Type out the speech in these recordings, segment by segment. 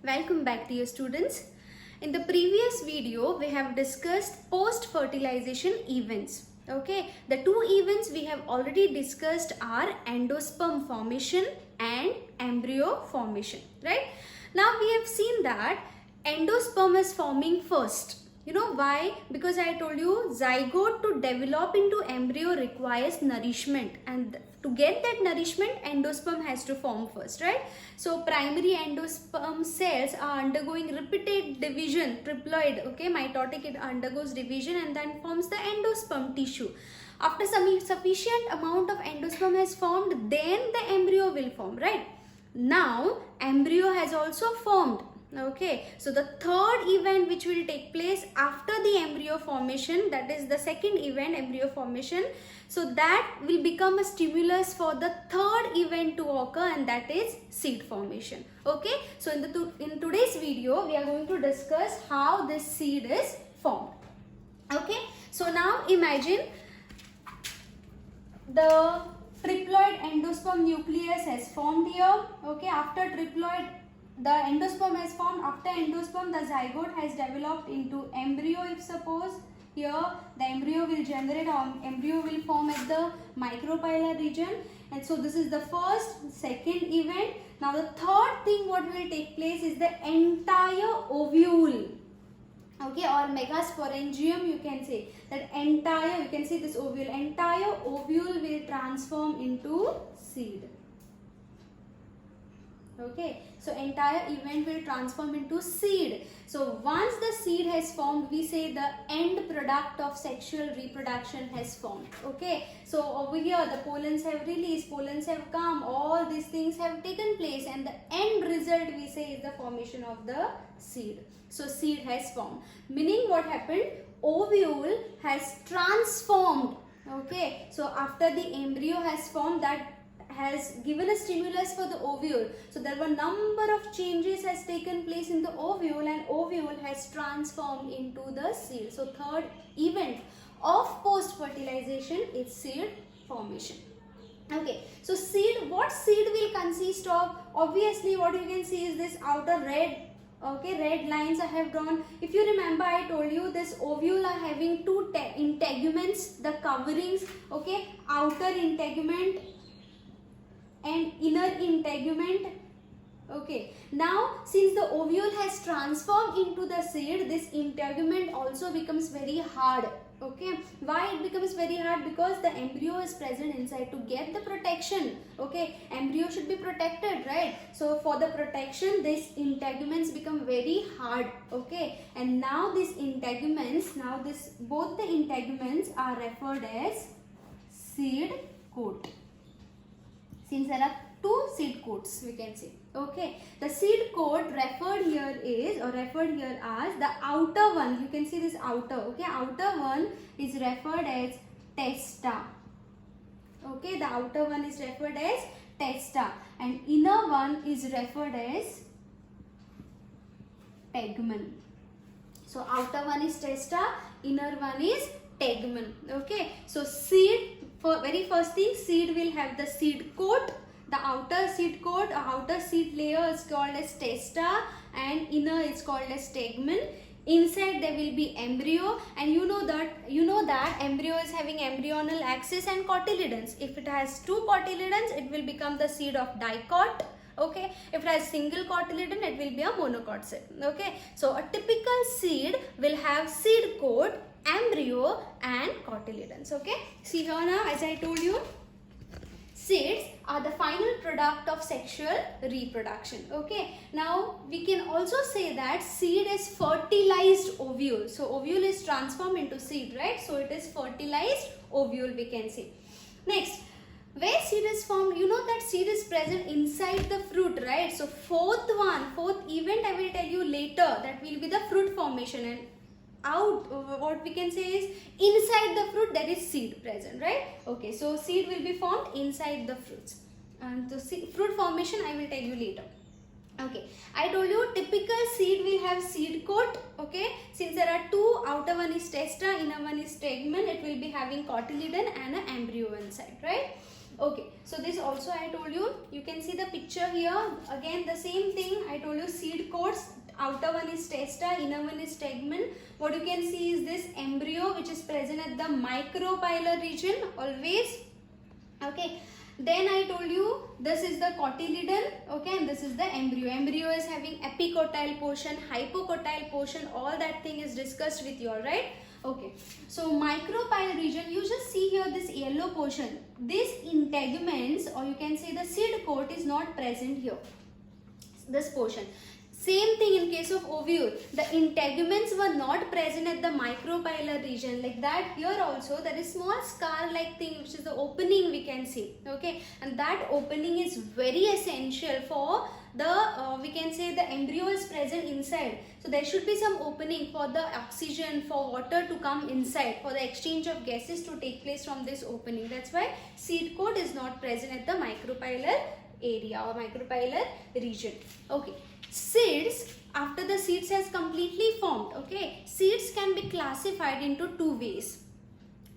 Welcome back dear students. In the previous video we have discussed post-fertilization events. Okay, the two events we have already discussed are endosperm formation and embryo formation, right? Now we have seen that endosperm is forming first. You know why? Because I told you zygote to develop into embryo requires nourishment, and to get that nourishment endosperm has to form first, right? So primary endosperm cells are undergoing repeated division, triploid, okay, mitotic, it undergoes division and then forms the endosperm tissue. After some sufficient amount of endosperm has formed, then the embryo will form, right? Now embryo has also formed. Okay, so the third event which will take place after the embryo formation, that is the second event, embryo formation, so that will become a stimulus for the third event to occur, and that is seed formation. Okay, so in today's video we are going to discuss how this seed is formed. Okay, so now imagine the triploid endosperm nucleus has formed here. Okay, after triploid the endosperm has formed. After endosperm the zygote has developed into embryo. If suppose here the embryo will generate, embryo will form at the micropylar region, and so this is the first, second event. Now the third thing what will take place is the entire ovule, okay, or megasporangium, you can say that entire, you can see this ovule, entire ovule will transform into seed. Okay, so entire event will transform into seed. So once the seed has formed, we say the end product of sexual reproduction has formed. Okay, so over here the pollens have released, pollens have come, all these things have taken place, and the end result we say is the formation of the seed. So seed has formed, meaning what happened? Ovule has transformed. Okay, so after the embryo has formed, that has given a stimulus for the ovule. So there were number of changes has taken place in the ovule, and ovule has transformed into the seed. So third event of post fertilization is seed formation. Okay, so seed, what seed will consist of? Obviously what you can see is this outer red, okay, red lines I have drawn. If you remember, I told you this ovule are having two integuments, the coverings, okay, outer integument and inner integument. Okay, now since the ovule has transformed into the seed, this integument also becomes very hard. Okay, why it becomes very hard? Because the embryo is present inside to get the protection. Okay, embryo should be protected, right? So for the protection, these integuments become very hard. Okay, and now these integuments, both the integuments are referred as seed coat. Since there are two seed coats, we can say. Okay, the seed coat referred here as the outer one. You can see this outer. Okay, outer one is referred as testa. Okay, the outer one is referred as testa, and inner one is referred as tegmen. So outer one is testa, inner one is tegmen. Okay, so seed, for very first thing, seed will have the seed coat. The outer seed coat, outer seed layer is called as testa, and inner is called as tegmen. Inside there will be embryo, and you know that embryo is having embryonal axis and cotyledons. If it has two cotyledons, it will become the seed of dicot. Okay, if it has single cotyledon, it will be a monocot cell. Okay, so a typical seed will have seed coat, embryo and cotyledons. Okay, see here now, as I told you, seeds are the final product of sexual reproduction. Okay, now we can also say that seed is fertilized ovule. So ovule is transformed into seed, right? So it is fertilized ovule, we can say. Next, where seed is formed, you know that seed is present inside the fruit, right? So fourth event I will tell you later, that will be the fruit formation, and out, what we can say is inside the fruit there is seed present, right? Okay, so seed will be formed inside the fruits, and the fruit formation I will tell you later. Okay, I told you typical seed will have seed coat. Okay, since there are two, outer one is testa, inner one is tegmen, it will be having cotyledon and an embryo inside, right? Okay, so this also I told you. You can see the picture here. Again, the same thing. I told you seed coats. Outer one is testa, inner one is tegmen. What you can see is this embryo which is present at the micropylar region always. Okay. Then I told you this is the cotyledon, okay, and this is the embryo. Embryo is having epicotyle portion, hypocotyle portion, all that thing is discussed with you, alright? Okay, so micropylar region, you just see here this yellow portion. This integuments, or you can say the seed coat, is not present here, this portion. Same thing in case of ovule. The integuments were not present at the micropylar region. Like that, here also there is small scar-like thing which is the opening we can see. Okay, and that opening is very essential for the we can say the embryo is present inside. So there should be some opening for the oxygen, for water to come inside, for the exchange of gases to take place from this opening. That's why seed coat is not present at the micropylar area or micropylar region. Okay. Seeds, after the seeds has completely formed, okay, seeds can be classified into two ways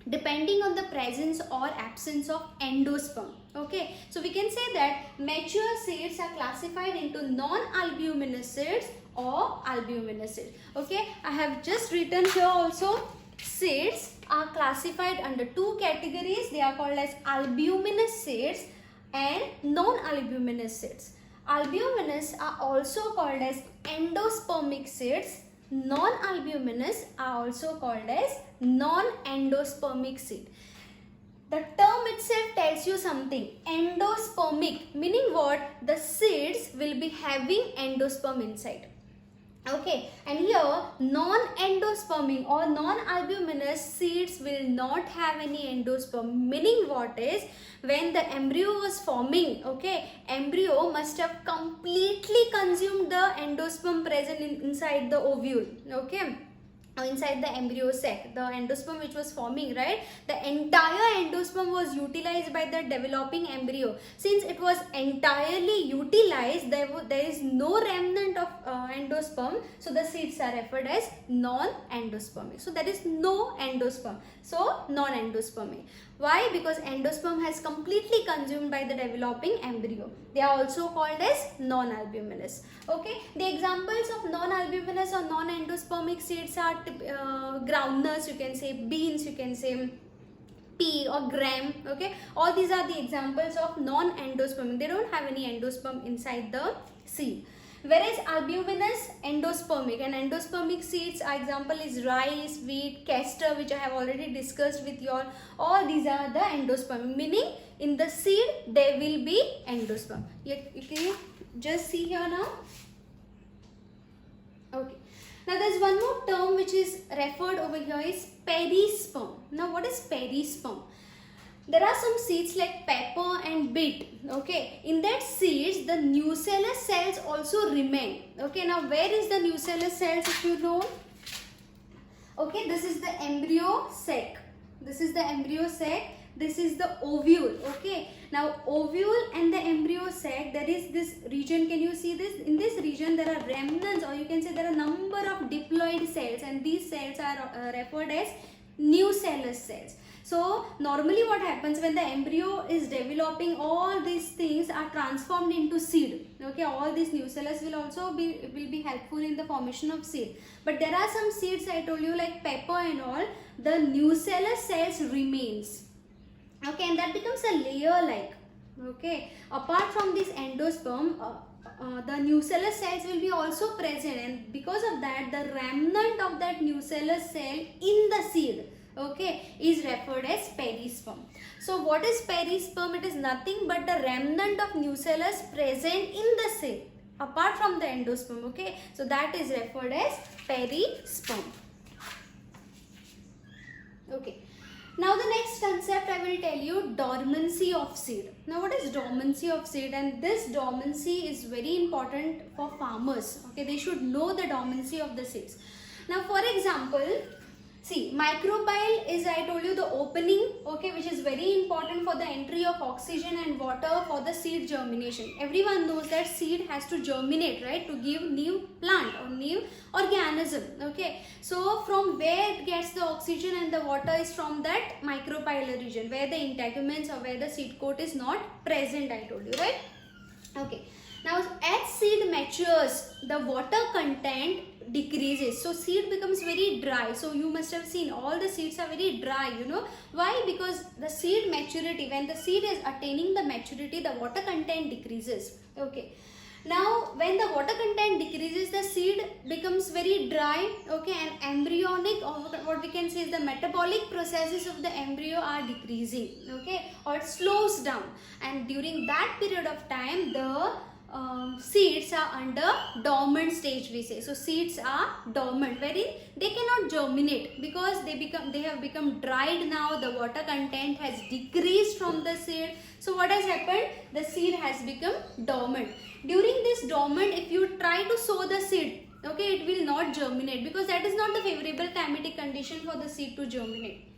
depending on the presence or absence of endosperm. Okay, so we can say that mature seeds are classified into non-albuminous seeds or albuminous seeds. Okay, I have just written here also, seeds are classified under two categories. They are called as albuminous seeds and non-albuminous seeds. Albuminous are also called as endospermic seeds. Non-albuminous are also called as non-endospermic seed. The term itself tells you something. Endospermic, meaning what? The seeds will be having endosperm inside. Okay, and here non-endospermic or non-albuminous seeds will not have any endosperm, meaning what is, when the embryo was forming, okay, embryo must have completely consumed the endosperm present inside the ovule, okay, inside the embryo sac, the endosperm which was forming, right? The entire endosperm was utilized by the developing embryo. Since it was entirely utilized, there is no remnant of endosperm, so the seeds are referred as non-endospermic. So there is no endosperm, so non-endospermic. Why? Because endosperm has completely consumed by the developing embryo. They are also called as non-albuminous. Okay, the examples of non-albuminous or non-endospermic seeds are groundnuts, you can say, beans, you can say, pea or gram. Okay, all these are the examples of non-endospermic. They don't have any endosperm inside the seed. Whereas albuminous, endospermic, and endospermic seeds, example is rice, wheat, castor, which I have already discussed with you all. All these are the endospermic, meaning in the seed there will be endosperm. You can just see here now. Okay. Now there is one more term which is referred over here is perisperm. Now what is perisperm? There are some seeds like pepper and beet. Okay, in that seeds the nucellus cells also remain. Okay, now where is the nucellus cells, if you know? Okay, this is the embryo sac. This is the embryo sac. This is the ovule. Okay, now ovule and the embryo sac, there is this region. Can you see this? In this region there are remnants, or you can say there are number of diploid cells, and these cells are referred as nucellus cells. So normally what happens when the embryo is developing, all these things are transformed into seed. Okay, all these nucellus will also be helpful in the formation of seed. But there are some seeds I told you like pepper and all, the nucellus cells remains. Okay, and that becomes a layer like. Okay, apart from this endosperm, the nucellus cells will be also present, and because of that the remnant of that nucellus cell in the seed, okay, is referred as perisperm. So what is perisperm? It is nothing but the remnant of nucellus present in the seed apart from the endosperm. Okay, so that is referred as perisperm. Okay, now the next concept I will tell you, dormancy of seed. Now what is dormancy of seed? And this dormancy is very important for farmers. Okay, they should know the dormancy of the seeds. Now for example, See, microbial is, I told you, the opening, okay, which is very important for the entry of oxygen and water for the seed germination. Everyone knows that seed has to germinate, right, to give new plant or new organism, okay. So from where it gets the oxygen and the water is from that microbial region, where the integuments or where the seed coat is not present, I told you, right. Okay. Now, as seed matures, the water content decreases. So, seed becomes very dry. So, you must have seen all the seeds are very dry, you know. Why? Because the seed maturity, when the seed is attaining the maturity, the water content decreases. Okay. Now, when the water content decreases, the seed becomes very dry, okay, and embryonic, or what we can say is the metabolic processes of the embryo are decreasing, okay, or it slows down. And during that period of time, the seeds are under dormant stage, we say. So seeds are dormant, wherein they cannot germinate because they have become dried now. The water content has decreased from the seed. So what has happened? The seed has become dormant. During this dormant, if you try to sow the seed, okay, it will not germinate because that is not the favorable climatic condition for the seed to germinate.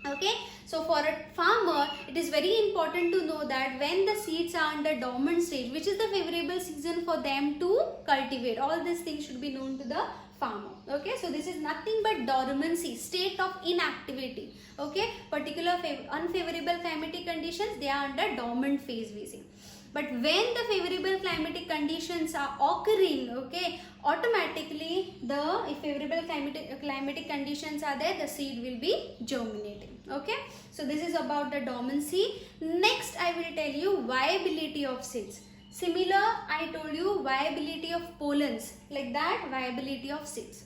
Okay, so for a farmer, it is very important to know that when the seeds are under dormant stage, which is the favorable season for them to cultivate. All these things should be known to the farmer. Okay, so this is nothing but dormancy, state of inactivity. Okay, particular unfavorable climatic conditions, they are under dormant phase, we see. But when the favorable climatic conditions are occurring, okay, automatically if favorable climatic conditions are there, the seed will be germinating. Okay, so this is about the dormancy. Next, I will tell you viability of seeds. Similar, I told you viability of pollens, like that viability of seeds.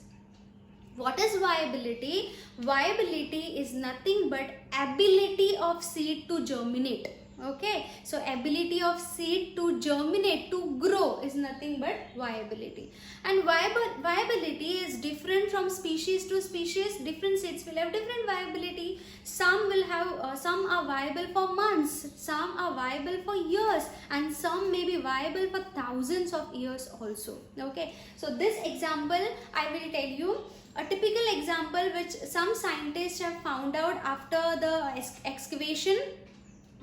What is viability? Viability is nothing but ability of seed to germinate. Okay, so ability of seed to germinate, to grow is nothing but viability. And viability is different from species to species. Different seeds will have different viability. Some will have, some are viable for months, some are viable for years, and some may be viable for thousands of years also. Okay, so this example I will tell you. A typical example which some scientists have found out after the excavation,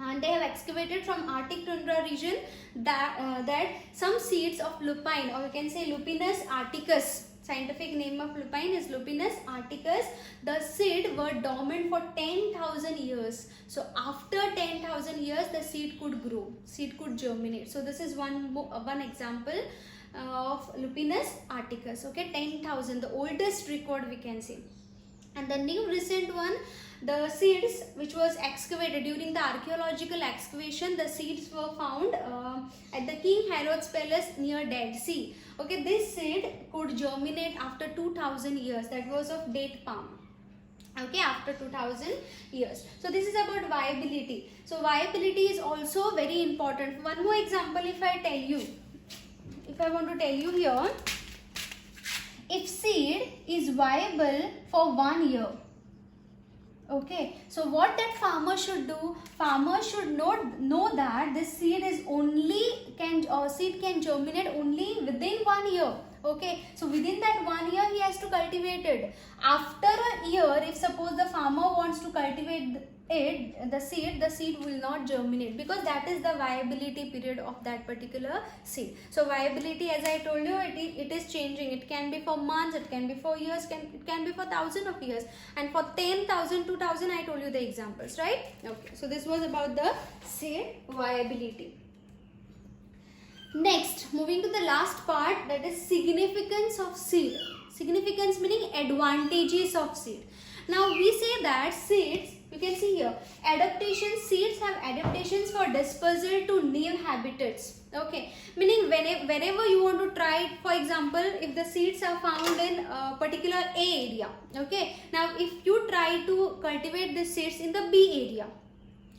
and they have excavated from Arctic tundra region, that some seeds of lupine, or you can say Lupinus arcticus, scientific name of lupine is Lupinus arcticus, the seed were dormant for 10,000 years. So after 10,000 years, the seed could grow, seed could germinate. So this is one example of Lupinus arcticus. Okay, 10,000, the oldest record we can say. And the new recent one, the seeds which was excavated during the archaeological excavation, the seeds were found at the King Herod's palace near Dead Sea. Okay, this seed could germinate after 2,000 years. That was of date palm. Okay, after 2,000 years. So this is about viability. So viability is also very important. One more example, if I tell you, if I want to tell you here, if seed is viable for 1 year, okay, so what that farmer should do? Farmer should know that this seed is seed can germinate only within 1 year. Okay, so within that 1 year he has to cultivate it. After a year, if suppose the farmer wants to cultivate the seed will not germinate, because that is the viability period of that particular seed. So viability, as I told you, it is changing. It can be for months, it can be for years, it can be for thousands of years, and for 10,000, 2,000, I told you the examples, right? Okay, so this was about the seed viability. Next, moving to the last part, that is significance of seed. Significance meaning advantages of seed. Now we say that seeds, you can see here, seeds have adaptations for dispersal to new habitats. Okay, meaning wherever you want to try it, for example, if the seeds are found in a particular A area, okay, now if you try to cultivate the seeds in the B area,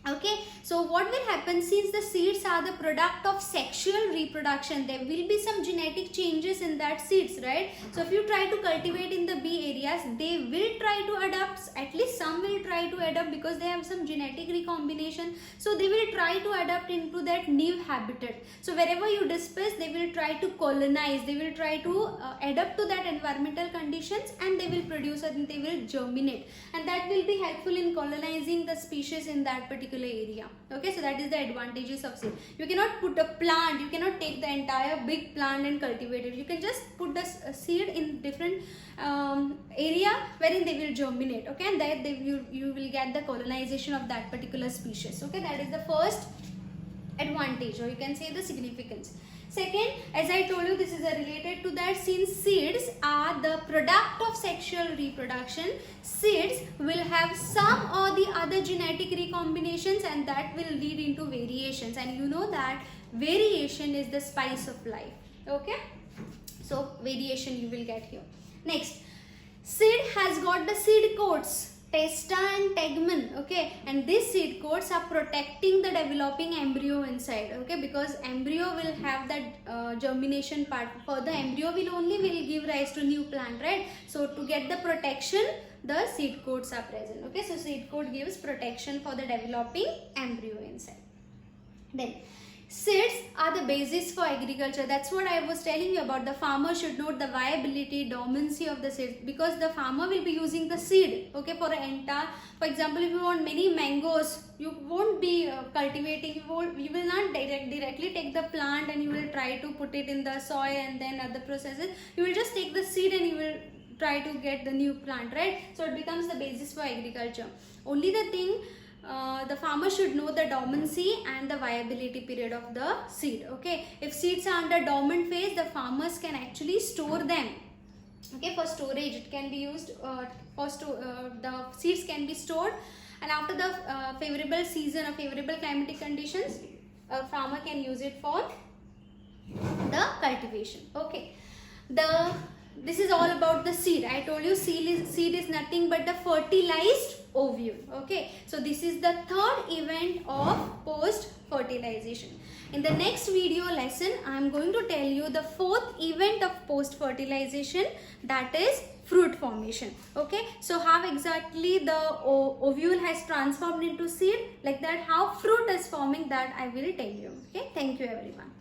Okay, so what will happen, since the seeds are the product of sexual reproduction, there will be some genetic changes in that seeds, right? So if you try to cultivate in the bee areas, they will try to adapt, at least some will try to adapt because they have some genetic recombination. So they will try to adapt into that new habitat. So wherever you disperse, they will try to colonize, they will try to adapt to that environmental conditions, and they will produce and they will germinate, and that will be helpful in colonizing the species in that particular area. Okay, so that is the advantages of seed. You cannot put a plant, you cannot take the entire big plant and cultivate it. You can just put the seed in different area wherein they will germinate. Okay, and that you will get the colonization of that particular species. Okay, that is the first advantage, or you can say the significance. Second, as I told you, this is related to that, since seeds are the product of sexual reproduction, seeds will have some or the other genetic recombinations, and that will lead into variations, and you know that variation is the spice of life. Okay, so variation you will get here. Next, seed has got the seed coats, testa and tegmen. Okay, and these seed coats are protecting the developing embryo inside. Okay, because embryo will have that germination part. For the embryo will give rise to new plant, right? So to get the protection, the seed coats are present. Okay, so seed coat gives protection for the developing embryo inside. Then seeds are the basis for agriculture. That's what I was telling you about. The farmer should note the viability, dormancy of the seeds, because the farmer will be using the seed, okay, for an entire, for example, if you want many mangoes, you won't be cultivating, you will not directly take the plant and you will try to put it in the soil and then other processes. You will just take the seed and you will try to get the new plant, right? So it becomes the basis for agriculture. Only the thing, the farmer should know the dormancy and the viability period of the seed. Okay, if seeds are under dormant phase, the farmers can actually store them. Okay, for storage it can be used. The seeds can be stored, and after the favorable season or favorable climatic conditions, a farmer can use it for the cultivation. Okay, this is all about the seed. I told you seed is nothing but the fertilized ovule. Okay, so this is the third event of post fertilization. In the next video lesson, I am going to tell you the fourth event of post fertilization, that is fruit formation. Okay, so how exactly the ovule has transformed into seed, like that how fruit is forming, that I will tell you. Okay, thank you everyone.